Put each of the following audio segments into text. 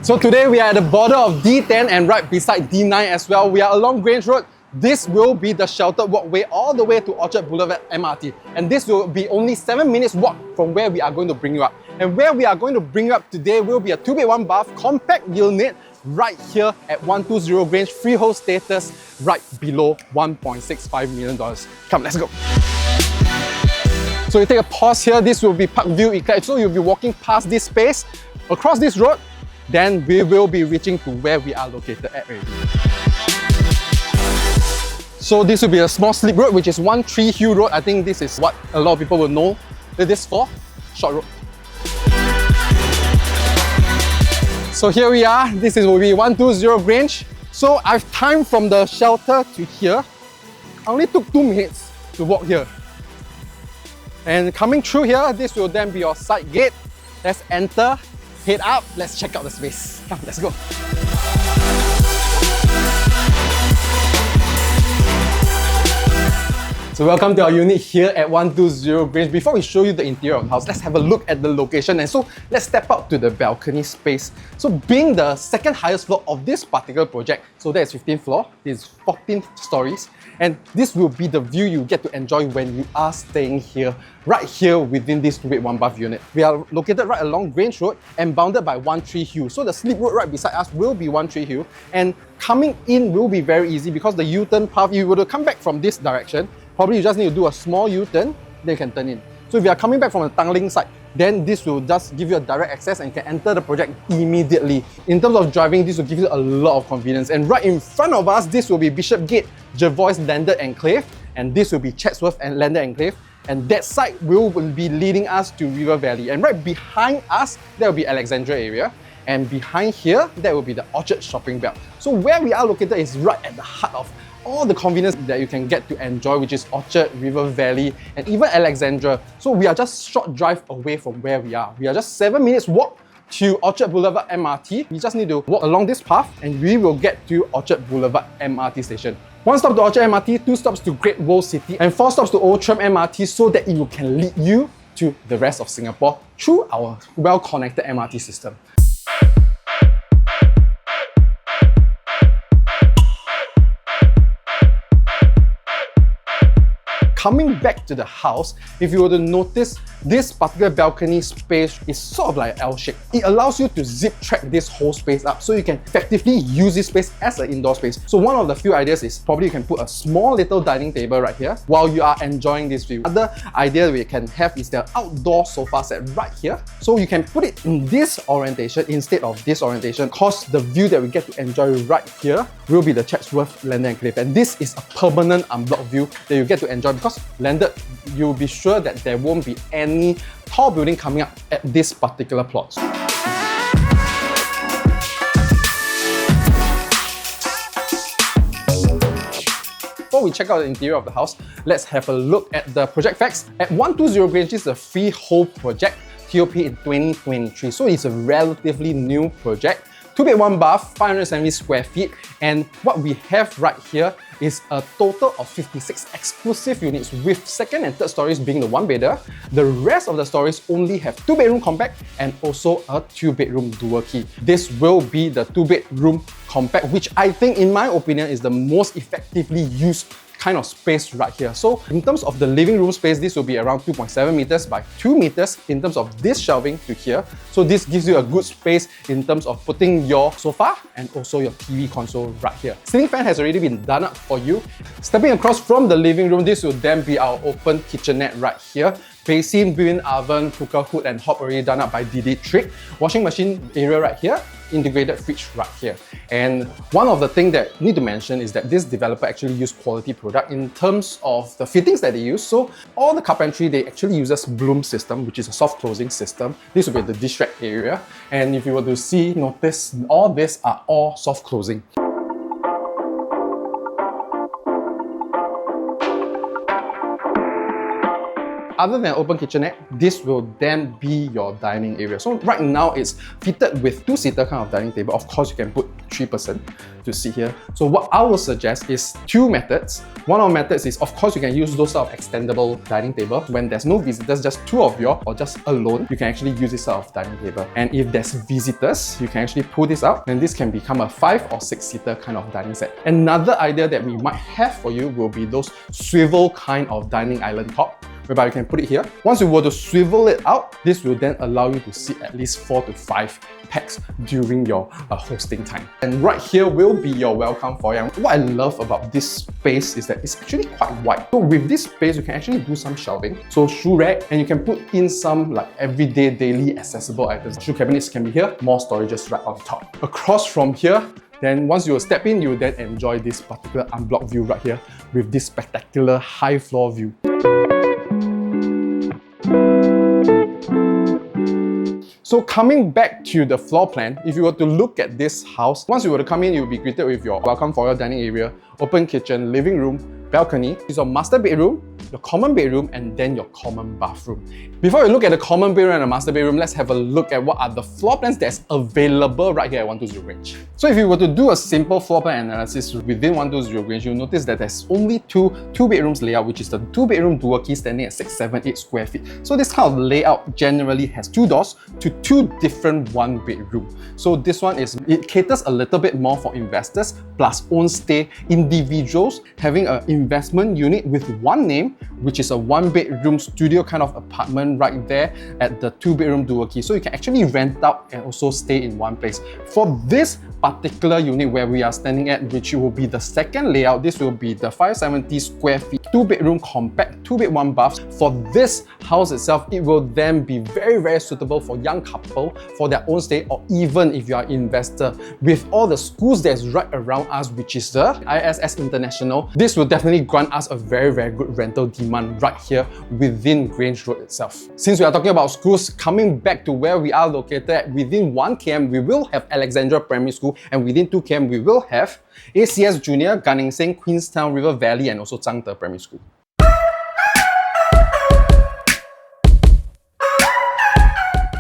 So today we are at the border of D10 and right beside D9 as well. We are along Grange Road. This will be the sheltered walkway all the way to Orchard Boulevard MRT. And this will be only 7 minutes walk from where we are going to bring you up. And where we are going to bring you up today will be a 2-bed 1-bath compact unit right here at 120 Grange, freehold status right below $1.65 million. Come, let's go. So you take a pause here. This will be park view eclipse. So you'll be walking past this space, across this road, then we will be reaching to where we are located at already. So this will be a small slip road, which is 13 Hill Road. I think this is what a lot of people will know this for, short road. So here we are, this will be 120 Grange. So I've timed from the shelter to here. I only took 2 minutes to walk here. And coming through here, this will then be your side gate. Let's enter, head up, let's check out the space. Come, let's go. So welcome to our unit here at 120 Grange. Before we show you the interior of the house, let's have a look at the location. And so let's step up to the balcony space. So being the second highest floor of this particular project, so that is 15th floor, this is 14 stories. And this will be the view you get to enjoy when you are staying here, right here within this 2-bed 1-bath unit. We are located right along Grange Road and bounded by 13 Hill. So the slip road right beside us will be 13 Hill. And coming in will be very easy because the U-turn path, if you were to come back from this direction, probably you just need to do a small U-turn, then you can turn in. So if you are coming back from the Tanglin side, then this will just give you a direct access and you can enter the project immediately. In terms of driving, this will give you a lot of convenience. And right in front of us, this will be Bishopgate, Jervois Landed Enclave, and this will be Chatsworth and Landed Enclave. And that side will be leading us to River Valley. And right behind us, there will be Alexandra area. And behind here, that will be the Orchard Shopping Belt. So where we are located is right at the heart of all the convenience that you can get to enjoy, which is Orchard, River Valley, and even Alexandra. So we are just short drive away from where we are. We are just 7 minutes walk to Orchard Boulevard MRT. We just need to walk along this path and we will get to Orchard Boulevard MRT station. 1 stop to Orchard MRT, 2 stops to Great World City, and 4 stops to Old Tram MRT so that it can lead you to the rest of Singapore through our well-connected MRT system. Coming back to the house, if you were to notice, this particular balcony space is sort of like an L shape. It allows you to zip track this whole space up so you can effectively use this space as an indoor space. So one of the few ideas is probably you can put a small little dining table right here while you are enjoying this view. Other idea we can have is the outdoor sofa set right here. So you can put it in this orientation instead of this orientation, because the view that we get to enjoy right here will be the Chatsworth Landed Enclave. And this is a permanent unblocked view that you get to enjoy because landed, you'll be sure that there won't be any tall building coming up at this particular plot. Before we check out the interior of the house, let's have a look at the project facts. At 120 Grange, this is a freehold project, TOP in 2023, so it's a relatively new project. 2-bed 1-bath, 570 square feet, and what we have right here is a total of 56 exclusive units with second and third stories being the 1-bedder. The rest of the stories only have 2-bedroom compact and also a 2-bedroom dual key. This will be the 2-bedroom compact, which I think, in my opinion, is the most effectively used kind of space right here. So in terms of the living room space, this will be around 2.7 meters by 2 meters in terms of this shelving to here. So this gives you a good space in terms of putting your sofa and also your TV console right here. Ceiling fan has already been done up for you. Stepping across from the living room, this will then be our open kitchenette right here. Basin, built-in oven, cooker hood and hob already done up by Dietrich. Washing machine area right here. Integrated fridge right here. And one of the things that I need to mention is that this developer actually used quality product in terms of the fittings that they use. So all the carpentry, they actually uses Bloom system, which is a soft closing system. This will be the dish rack area. And if you were to see, notice all these are all soft closing. other than open kitchenette, this will then be your dining area. So right now it's fitted with two-seater kind of dining table. Of course, you can put 3% to sit here. So what I will suggest is two methods. One of the methods is, of course, you can use those sort of extendable dining table. When there's no visitors, just two of you or just alone, you can actually use this sort of dining table. And if there's visitors, you can actually pull this out and this can become a 5 or 6-seater kind of dining set. Another idea that we might have for you will be those swivel kind of dining island top, whereby you can put it here. Once you were to swivel it out, this will then allow you to sit at least 4 to 5 packs during your hosting time. And right here will be your welcome foyer. What I love about this space is that it's actually quite wide. So with this space, you can actually do some shelving. So shoe rack, and you can put in some like everyday, daily accessible items. Shoe cabinets can be here, more storages right on top. Across from here, then once you step in, you then enjoy this particular unblocked view right here with this spectacular high floor view. So coming back to the floor plan, if you were to look at this house, once you were to come in, you'll be greeted with your welcome foyer dining area, open kitchen, living room, balcony. It's your master bedroom, your common bedroom, and then your common bathroom. Before we look at the common bedroom and the master bedroom, let's have a look at what are the floor plans that's available right here at 120 Grange. So if you were to do a simple floor plan analysis within 120 Grange, you'll notice that there's only two bedrooms layout, which is the 2-bedroom dual key standing at 678 square feet. So this kind of layout generally has 2 doors to 2 different 1-bedroom. So this one it caters a little bit more for investors plus own stay individuals having an investment unit with one name, which is a 1-bedroom studio kind of apartment right there at the 2-bedroom dual key. So you can actually rent out and also stay in one place. For this particular unit where we are standing at, which will be the second layout, this will be the 570 square feet 2-bedroom compact 2-bed 1-bath. For this house itself, it will then be very, very suitable for young couple for their own stay, or even if you are an investor. With all the schools that's right around us, which is the ISS International, this will definitely grant us a very, very good rental demand right here within Grange Road itself. Since we are talking about schools, coming back to where we are located, within 1 km we will have Alexandra Primary School, and within 2 km we will have ACS Junior, Gunningsing, Queenstown, River Valley, and also Zhangde Primary School.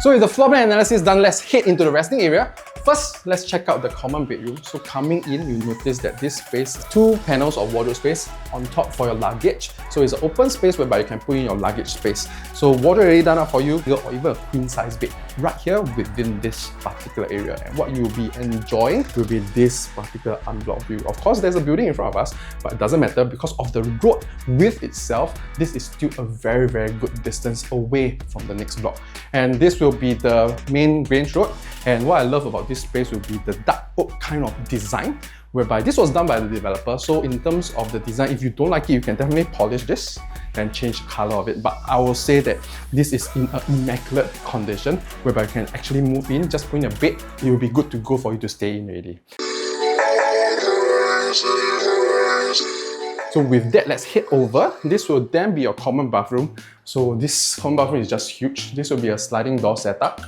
So with the floor plan analysis done, let's head into the resting area. First, let's check out the common bedroom. So coming in, you notice that this space, 2 panels of wardrobe space on top for your luggage. So it's an open space whereby you can put in your luggage space. So wardrobe already done up for you, or even a queen size bed right here within this particular area. And what you'll be enjoying will be this particular unblocked view. Of course, there's a building in front of us, but it doesn't matter because of the road width itself. This is still a very, very good distance away from the next block. And this will be the main Grange Road. And what I love about this space will be the dark oak kind of design, whereby this was done by the developer. So in terms of the design, if you don't like it, you can definitely polish this and change the color of it. But I will say that this is in an immaculate condition, whereby you can actually move in, just put in a bed, it will be good to go for you to stay in already. So with that, let's head over. This will then be your common bathroom. So this common bathroom is just huge. This will be a sliding door setup.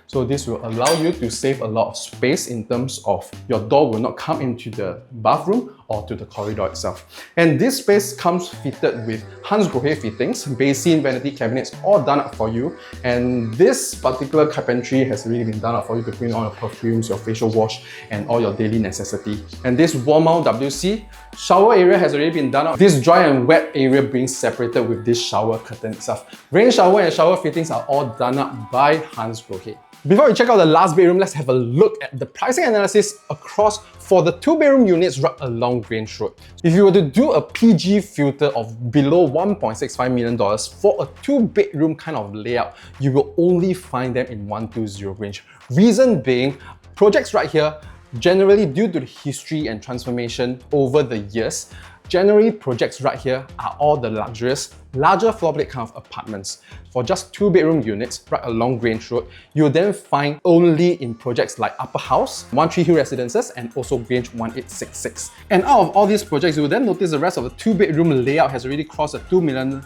So this will allow you to save a lot of space in terms of your door will not come into the bathroom or to the corridor itself. And this space comes fitted with Hans Grohe fittings, basin, vanity cabinets, all done up for you. And this particular carpentry has really been done up for you to put in all your perfumes, your facial wash, and all your daily necessity. And this wall mount WC shower area has already been done up. This dry and wet area being separated with this shower curtain itself. Rain shower and shower fittings are all done up by Hans Grohe. Before we check out the last bedroom, let's have a look at the pricing analysis across for the 2-bedroom units right along Grange Road. If you were to do a PG filter of below $1.65 million for a 2-bedroom kind of layout, you will only find them in 120 Grange. Reason being, projects right here, generally due to the history and transformation over the years, generally projects right here are all the luxurious, larger floor plate kind of apartments. For just 2-bedroom units right along Grange Road, you'll then find only in projects like Upper House, One Tree Hill Residences, and also Grange 1866. And out of all these projects, you'll then notice the rest of the 2-bedroom layout has already crossed the $2 million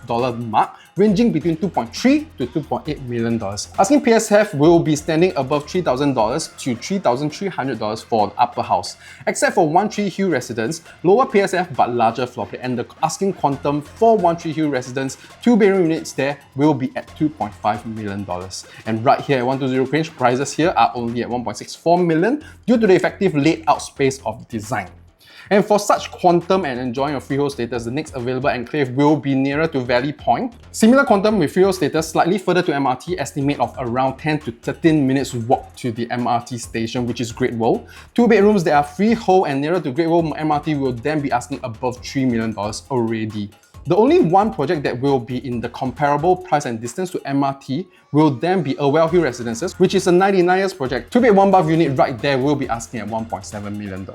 mark, ranging between $2.3 to $2.8 million. Asking PSF will be standing above $3,000 to $3,300 for the Upper House, except for One Tree Hill Residence, lower PSF but larger floor plate, and the asking quantum for One Tree Hill Residence residents, 2-bedroom units there will be at $2.5 million. And right here at 120 Grange, prices here are only at $1.64 million due to the effective laid-out space of the design. And for such quantum and enjoying a freehold status, the next available enclave will be nearer to Valley Point. Similar quantum with freehold status, slightly further to MRT, estimate of around 10 to 13 minutes walk to the MRT station, which is Great World. 2 bedrooms that are freehold and nearer to Great World MRT will then be asking above $3 million already. The only one project that will be in the comparable price and distance to MRT will then be Well Hill Residences, which is a 99 years project. 2-bed 1-bath unit right there will be asking at $1.7 million.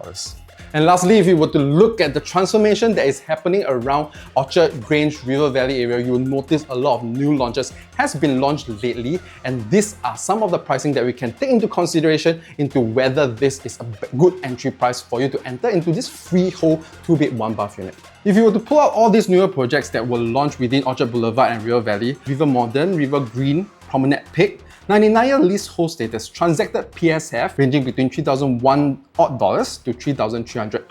And lastly, if you were to look at the transformation that is happening around Orchard, Grange, River Valley area, you'll notice a lot of new launches has been launched lately, and these are some of the pricing that we can take into consideration into whether this is a good entry price for you to enter into this freehold 2-bed 1-bath unit. If you were to pull out all these newer projects that were launched within Orchard Boulevard and River Valley, River Modern, River Green, Promenade Peak, 99-year leasehold status, transacted PSF ranging between $3,001 to $3,300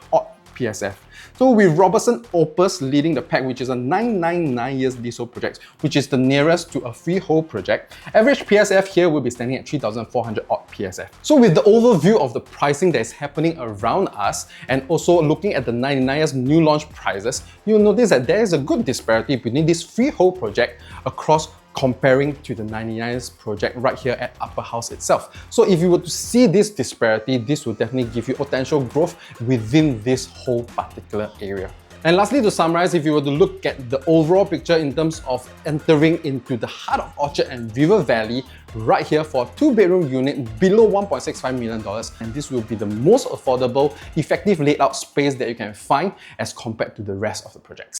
PSF. So with Robertson Opus leading the pack, which is a 999 years leasehold project, which is the nearest to a freehold project, average PSF here will be standing at 3,400 PSF. So with the overview of the pricing that is happening around us, and also looking at the 99 years new launch prices, you'll notice that there is a good disparity between this freehold project across comparing to the 99s project right here at Upper House itself. So if you were to see this disparity, this will definitely give you potential growth within this whole particular area. And lastly, to summarize, if you were to look at the overall picture in terms of entering into the heart of Orchard and River Valley, right here for a 2-bedroom unit below $1.65 million, and this will be the most affordable, effective laid-out space that you can find as compared to the rest of the projects.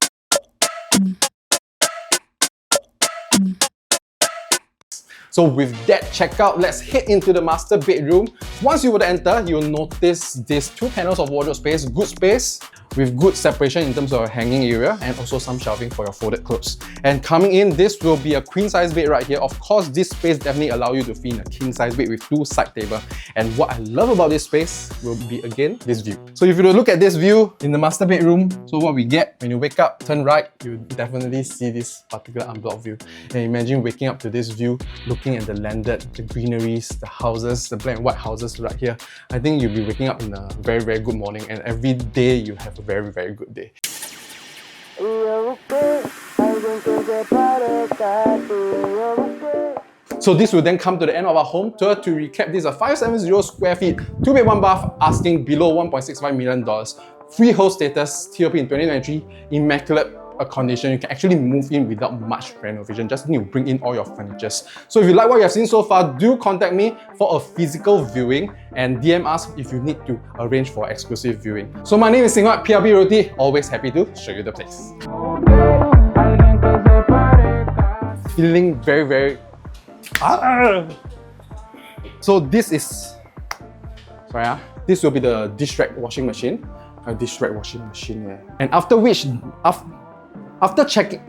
So with that checked out, let's head into the master bedroom. Once you were to enter, you'll notice these 2 panels of wardrobe space, good space, with good separation in terms of a hanging area and also some shelving for your folded clothes. And coming in, this will be a queen size bed right here. Of course, this space definitely allows you to fit in a king size bed with 2 side tables. And what I love about this space will be, again, this view. So if you look at this view in the master bedroom, so what we get when you wake up, turn right, you definitely see this particular unblocked view. And imagine waking up to this view, looking at the landed, the greeneries, the houses, the black and white houses right here. I think you'll be waking up in a very, very good morning, and every day you have a very, very good day. So this will then come to the end of our home tour. To recap, this is a 570 square feet, 2-bed 1-bath, asking below $1.65 million. Freehold status, TOP in 2023, immaculate condition. You can actually move in without much renovation, just need to bring in all your furniture. So if you like what you have seen so far, do contact me for a physical viewing and DM us if you need to arrange for exclusive viewing. So my name is Seng Huat, PRB Roti, always happy to show you the place. Feeling very, very... So this is... this will be the dish rack washing machine. A dish rack washing machine, yeah. And after which, after checking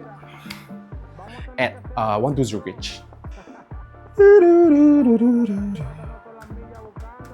at 120 Grange.